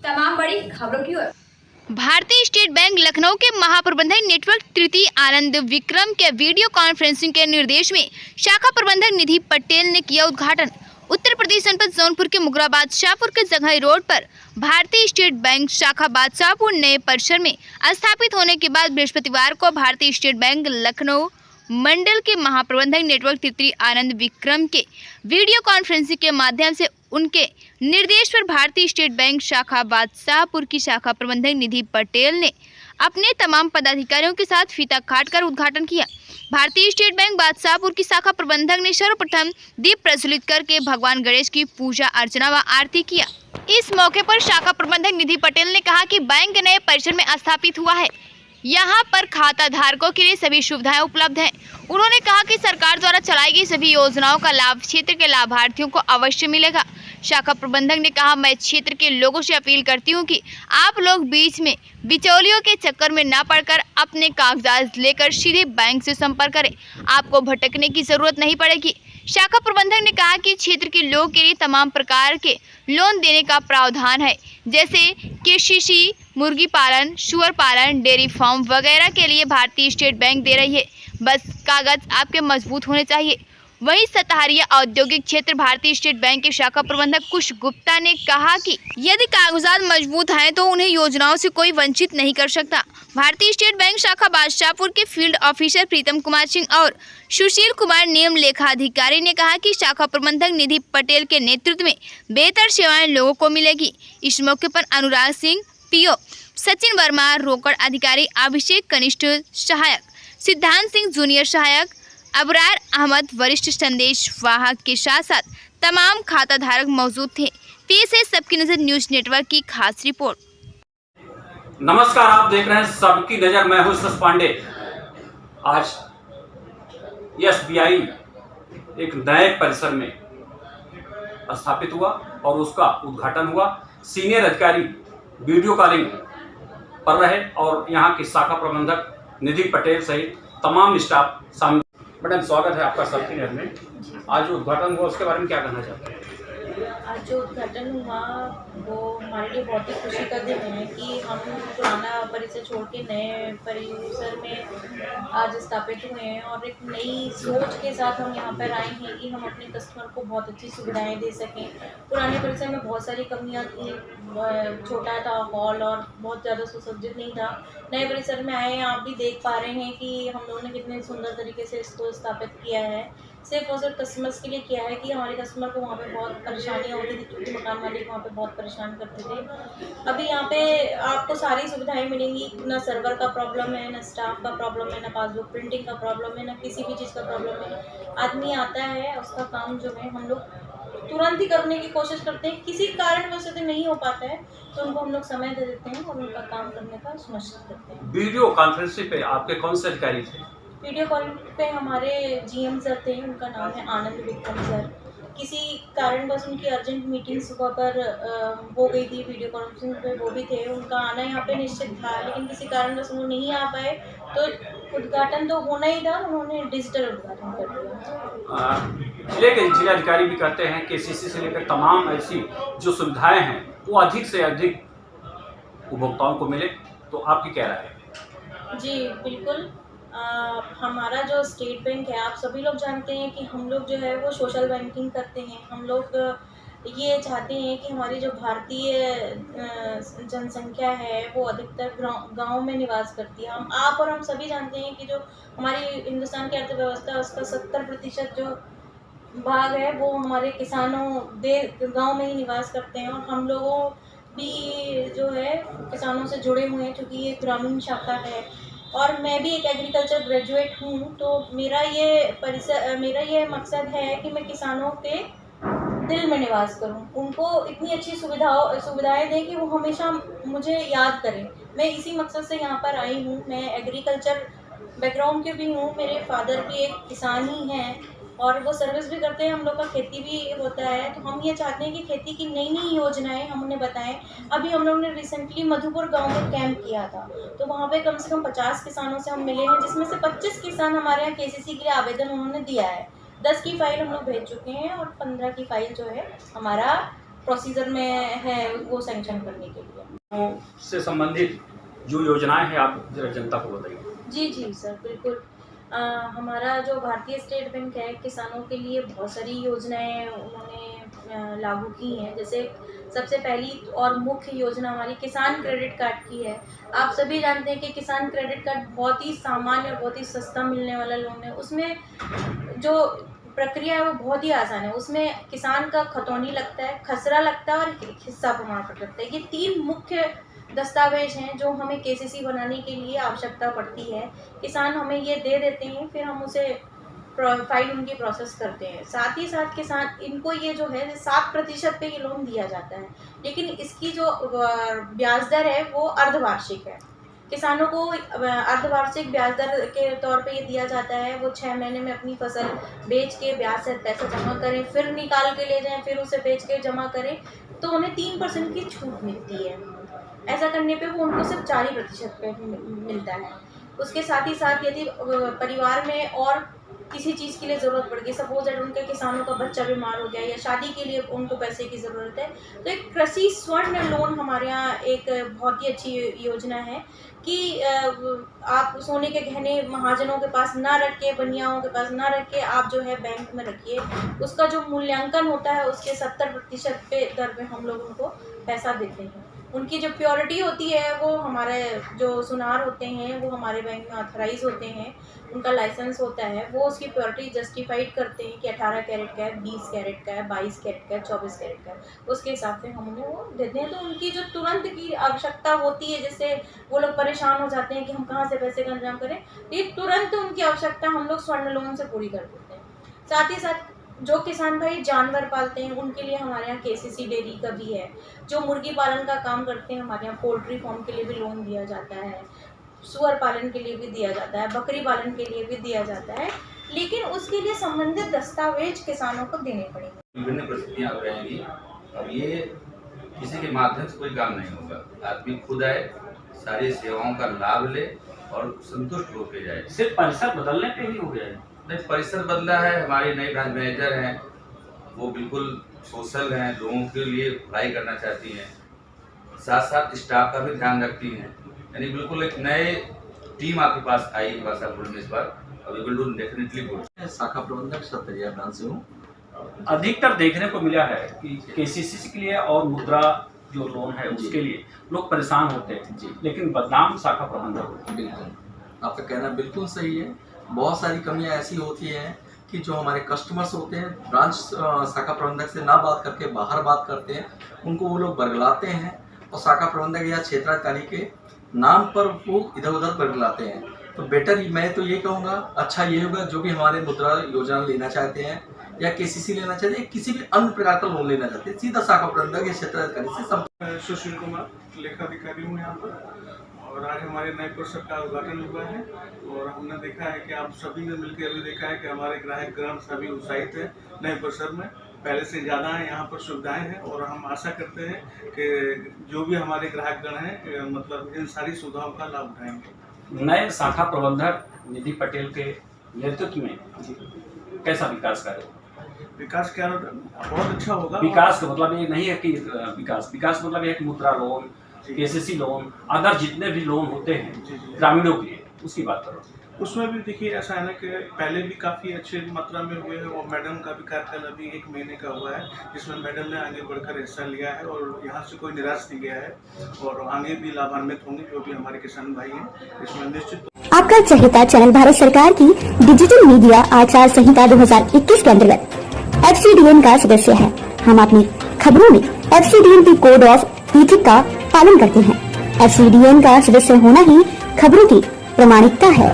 तमाम बड़ी खबरों की ओर। भारतीय स्टेट बैंक लखनऊ के महाप्रबंधक नेटवर्क तृतीय आनंद विक्रम के वीडियो कॉन्फ्रेंसिंग के निर्देश में शाखा प्रबंधक निधि पटेल ने किया उद्घाटन। उत्तर प्रदेश जनपद जौनपुर के मुगरा बादशाहपुर के जंघई रोड पर भारतीय स्टेट बैंक शाखा बादशाहपुर नए परिसर में स्थापित होने के बाद बृहस्पतिवार को भारतीय स्टेट बैंक लखनऊ मंडल के महाप्रबंधक नेटवर्क तृतीय आनंद विक्रम के वीडियो कॉन्फ्रेंसिंग के माध्यम से उनके निर्देश पर भारतीय स्टेट बैंक शाखा बादशाहपुर की शाखा प्रबंधक निधि पटेल ने अपने तमाम पदाधिकारियों के साथ फीता काटकर उद्घाटन किया। भारतीय स्टेट बैंक बादशाहपुर की शाखा प्रबंधक ने सर्वप्रथम दीप प्रज्वलित करके भगवान गणेश की पूजा अर्चना व आरती किया। इस मौके पर शाखा प्रबंधक निधि पटेल ने कहा कि बैंक नए परिसर में स्थापित हुआ है, यहाँ पर खाता धारकों के लिए सभी सुविधाएं उपलब्ध हैं। उन्होंने कहा कि सरकार द्वारा चलाई गई सभी योजनाओं का लाभ क्षेत्र के लाभार्थियों को अवश्य मिलेगा। शाखा प्रबंधक ने कहा, मैं क्षेत्र के लोगों से अपील करती हूँ कि आप लोग बीच में बिचौलियों के चक्कर में न पड़कर अपने कागजात लेकर सीधे बैंक से संपर्क करें, आपको भटकने की जरूरत नहीं पड़ेगी। शाखा प्रबंधक ने कहा कि क्षेत्र के लोगों के लिए तमाम प्रकार के लोन देने का प्रावधान है, जैसे कृषि, मुर्गी पालन, सुअर पालन, डेयरी फार्म वगैरह के लिए भारतीय स्टेट बैंक दे रही है। बस कागज आपके मजबूत होने चाहिए। वहीं सताहरिया औद्योगिक क्षेत्र भारतीय स्टेट बैंक के शाखा प्रबंधक कुश गुप्ता ने कहा कि यदि कागजात मजबूत हैं तो उन्हें योजनाओं से कोई वंचित नहीं कर सकता। भारतीय स्टेट बैंक शाखा बादशाहपुर के फील्ड ऑफिसर प्रीतम कुमार सिंह और सुशील कुमार नियम लेखा अधिकारी ने कहा कि शाखा प्रबंधक निधि पटेल के नेतृत्व में बेहतर सेवाएं लोगों को मिलेगी। इस मौके पर अनुराग सिंह पीओ, सचिन वर्मा रोकड़ अधिकारी, अभिषेक कनिष्ठ सहायक, सिद्धांत सिंह जूनियर सहायक, अबरार अहमद वरिष्ठ संदेश वाहक के साथ साथ तमाम खाता धारक मौजूद थे। पेश है सबकी नजर न्यूज नेटवर्क की खास रिपोर्ट। नमस्कार, आप देख रहे हैं सबकी नजर। मैं हूं सस पांडे। आज एसबीआई एक नए परिसर में स्थापित हुआ और उसका उद्घाटन हुआ। सीनियर अधिकारी वीडियो कॉलिंग पर रहे और यहाँ की शाखा प्रबंधक निधि पटेल सहित तमाम स्टाफ शामिल। मैडम, स्वागत है आपका सबकी नजर में। आज जो उद्घाटन हुआ उसके बारे में क्या कहना चाहते हैं? आज जो उद्घाटन हुआ वो हमारे लिए बहुत ही खुशी का दिन है कि हम पुराना परिसर छोड़ के नए परिसर में आज स्थापित हुए हैं और एक नई सोच के साथ हम यहाँ पर आए हैं कि हम अपने कस्टमर को बहुत अच्छी सुविधाएं दे सकें। पुराने परिसर में बहुत सारी कमियाँ थी, छोटा था हॉल और बहुत ज़्यादा सुसज्जित नहीं था। नए परिसर में आए हैं, आप भी देख पा रहे हैं कि हम लोगों ने कितने सुंदर तरीके से इसको स्थापित किया है। सिर्फ और सिर्फ कस्टमर्स के लिए किया है कि हमारे कस्टमर को वहाँ पे बहुत परेशानियाँ होती थी, क्योंकि मकान मालिक वहाँ पे बहुत परेशान करते थे। अभी यहाँ पे आपको सारी सुविधाएं मिलेंगी, ना सर्वर का प्रॉब्लम है, ना स्टाफ का प्रॉब्लम है, ना पासबुक प्रिंटिंग का प्रॉब्लम है, ना किसी भी चीज़ का प्रॉब्लम है। आदमी आता है, उसका काम जो है हम लोग तुरंत ही करने की कोशिश करते हैं। किसी कारणवश यदि नहीं हो पाता है तो उनको हम लोग समय दे देते हैं और उनका काम करने का सुनिश्चित करते हैं। वीडियो कॉन्फ्रेंसिंग पे आपके कौन से अधिकारी थे? वीडियो कॉल पे हमारे जीएम सर थे, उनका नाम है आनंद विक्रम सर। किसी कारणवश उनकी अर्जेंट मीटिंग सुबह पर हो गई थी, वीडियो कॉन्फ्रेंसिंग पे वो भी थे। उनका आना यहाँ पे निश्चित था, लेकिन किसी कारणवश वो नहीं आ पाए, तो उद्घाटन तो होना ही था, उन्होंने डिजिटल उद्घाटन कर दिया। लेकिन जिलाधिकारी भी कहते हैं कि केसीसी से लेकर तमाम ऐसी जो सुविधाएं हैं वो अधिक से अधिक उपभोक्ताओं को मिले, तो आपकी क्या राय है? जी बिल्कुल। हमारा जो स्टेट बैंक है, आप सभी लोग जानते हैं कि हम लोग जो है वो सोशल बैंकिंग करते हैं। हम लोग ये चाहते हैं कि हमारी जो भारतीय जनसंख्या है वो अधिकतर गांव में निवास करती है। आप और हम सभी जानते हैं कि जो हमारी हिंदुस्तान की अर्थव्यवस्था है उसका 70% जो भाग है वो हमारे किसानों गांव में ही निवास करते हैं। और हम लोगों भी जो है किसानों से जुड़े हुए हैं, क्योंकि ये ग्रामीण शाखा है और मैं भी एक एग्रीकल्चर ग्रेजुएट हूँ। तो मेरा ये मकसद है कि मैं किसानों के दिल में निवास करूँ, उनको इतनी अच्छी सुविधाएं दें कि वो हमेशा मुझे याद करें। मैं इसी मकसद से यहाँ पर आई हूँ। मैं एग्रीकल्चर बैकग्राउंड के भी हूँ, मेरे फादर भी एक किसान ही हैं और वो सर्विस भी करते हैं। हम लोग का खेती भी होता है, तो हम ये चाहते हैं कि खेती की नई नई योजनाएं हम उन्हें बताएं। अभी हम लोगों ने रिसेंटली मधुपुर गांव में कैंप किया था, तो वहाँ पे कम से कम 50 किसानों से हम मिले हैं, जिसमें से 25 किसान हमारे यहाँ केसीसी के लिए आवेदन उन्होंने दिया है। 10 की फाइल हम लोग भेज चुके हैं और 15 की फाइल जो है हमारा प्रोसीजर में है वो सैंक्शन करने के लिए। से संबंधित जो योजनाएं हैं आप जरा जनता को बताइए। जी सर, बिल्कुल। हमारा जो भारतीय स्टेट बैंक है, किसानों के लिए बहुत सारी योजनाएं उन्होंने लागू की हैं। जैसे सबसे पहली और मुख्य योजना हमारी किसान क्रेडिट कार्ड की है। आप सभी जानते हैं कि किसान क्रेडिट कार्ड बहुत ही सामान्य और बहुत ही सस्ता मिलने वाला लोन है। उसमें जो प्रक्रिया है वो बहुत ही आसान है। उसमें किसान का खतौनी लगता है, खसरा लगता है और हिस्सा प्रमाण पत्र लगता है। ये 3 मुख्य दस्तावेज हैं जो हमें केसीसी बनाने के लिए आवश्यकता पड़ती है। किसान हमें ये दे देते हैं, फिर हम उसे फाइल उनकी प्रोसेस करते हैं। साथ ही साथ किसान इनको ये जो है 7% पे ये लोन दिया जाता है, लेकिन इसकी जो ब्याज दर है वो अर्धवार्षिक है। किसानों को अर्धवार्षिक ब्याज दर के तौर पे ये दिया जाता है। वो 6 महीने में अपनी फसल बेच के ब्याज से पैसा जमा करें, फिर निकाल के ले जाएं, फिर उसे बेच के जमा करें, तो उन्हें 3% की छूट मिलती है। ऐसा करने पे वो उनको सिर्फ 4% पे मिलता है। उसके साथ ही साथ यदि परिवार में और किसी चीज़ के लिए ज़रूरत पड़ गई, सपोज दैट उनके किसानों का बच्चा बीमार हो गया या शादी के लिए उनको पैसे की ज़रूरत है, तो एक कृषि स्वर्ण लोन हमारे यहाँ एक बहुत ही अच्छी योजना है कि आप सोने के गहने महाजनों के पास ना रख के, बनियाओं के पास ना रख के आप जो है बैंक में रखिए। उसका जो मूल्यांकन होता है उसके 70% पे दर पे हम लोग उनको पैसा देते हैं। उनकी जो प्योरिटी होती है वो हमारे जो सुनार होते हैं वो हमारे बैंक में ऑथराइज होते हैं, उनका लाइसेंस होता है, वो उसकी प्योरिटी जस्टिफाइड करते हैं कि 18 कैरेट का है, 20 कैरेट का है, 22 कैरेट का है, 24 कैरेट का है। उसके हिसाब से हम उन्हें वो देते हैं। तो उनकी जो तुरंत की आवश्यकता होती है, जैसे वो लोग परेशान हो जाते हैं कि हम कहाँ से पैसे का इंतजाम करें, ये तुरंत उनकी आवश्यकता हम लोग स्वर्ण लोन से पूरी कर देते हैं। साथ ही साथ जो किसान भाई जानवर पालते हैं उनके लिए हमारे यहाँ केसीसी डेयरी का भी है। जो मुर्गी पालन का काम करते हैं हमारे यहाँ पोल्ट्री फार्म के लिए भी लोन दिया जाता है, सुअर पालन के लिए भी दिया जाता है, बकरी पालन के लिए भी दिया जाता है, लेकिन उसके लिए संबंधित दस्तावेज किसानों को देने पड़ेंगे। विभिन्न परिस्थितियाँ रहेंगी। अब ये किसी के माध्यम से कोई काम नहीं होगा। आदमी खुद आए, सारी सेवाओं का लाभ ले और संतुष्ट होकर जाए। सिर्फ परिसर बदलने पे ही हो गया है? नहीं, परिसर बदला है। हमारी नई ब्रांच मैनेजर हैं, वो बिल्कुल सोशल हैं, लोगों के लिए भलाई करना चाहती हैं, साथ साथ स्टाफ का भी ध्यान रखती हैं। यानी बिल्कुल एक नए टीम आपके पास आई है बासापुर में इस बार, और we will do definitely good. शाखा प्रबंधक सतरिया ब्रांच से हूँ। अधिकतर देखने को मिला है कि केसीसी के लिए और मुद्रा जो लोन है उसके लिए लोग परेशान होते हैं जी, लेकिन बदनाम शाखा प्रबंधक होते हैं। बिल्कुल, आपका कहना बिल्कुल सही है। बहुत सारी कमियां ऐसी होती हैं कि जो हमारे कस्टमर्स होते हैं ब्रांच शाखा प्रबंधक से ना बात करके बाहर बात करते हैं, उनको वो लोग बरगलाते हैं और शाखा प्रबंधक या क्षेत्राधिकारी के नाम पर वो इधर उधर बरगलाते हैं। तो बेटर मैं तो ये कहूँगा, अच्छा ये होगा जो भी हमारे मुद्रा योजना लेना चाहते हैं या केसीसी लेना चाहते हैं, किसी भी अन्य प्रकार का लोन लेना चाहते हैं, सीधा शाखा प्रबंधक या क्षेत्राधिकारी से संपर्क। सुशील कुमार लेखाधिकारी हूँ यहाँ पर, और आज हमारे नए परिसर का उद्घाटन हुआ है। और हमने देखा है कि आप सभी ने मिलकर अभी देखा है कि हमारे ग्राहक गण सभी उत्साहित है नए परिसर में, पहले से ज़्यादा है यहाँ पर सुविधाएं हैं। और हम आशा करते हैं कि जो भी हमारे ग्राहक गण हैं मतलब इन सारी सुविधाओं का लाभ उठाएंगे। नए शाखा प्रबंधक निधि पटेल के नेतृत्व में कैसा विकास कार्य? विकास क्या बहुत अच्छा होगा। विकास का मतलब ये नहीं है कि विकास मतलब एक मुद्रा लोन, केसीसी लोन, अदर जितने भी लोन होते हैं ग्रामीणों के लिए, उसकी बात करो। उसमें भी देखिए ऐसा है ना कि पहले भी काफ़ी अच्छी मात्रा में हुए हैं, और मैडम का भी कार्यकाल अभी 1 महीने का हुआ है, जिसमें मैडम ने आगे बढ़कर हिस्सा लिया है और यहाँ से कोई निराश नहीं गया है, और आगे भी लाभान्वित होंगे जो भी हमारे किसान भाई हैं इसमें निश्चित। आपका चहेता चैनल भारत सरकार की डिजिटल मीडिया आचार संहिता 2021 के अंतर्गत FCDN का सदस्य है। हम अपनी खबरों में FCDN की कोड ऑफ इथिक्स का पालन करते हैं। FCDN का सदस्य होना ही खबरों की प्रामाणिकता है।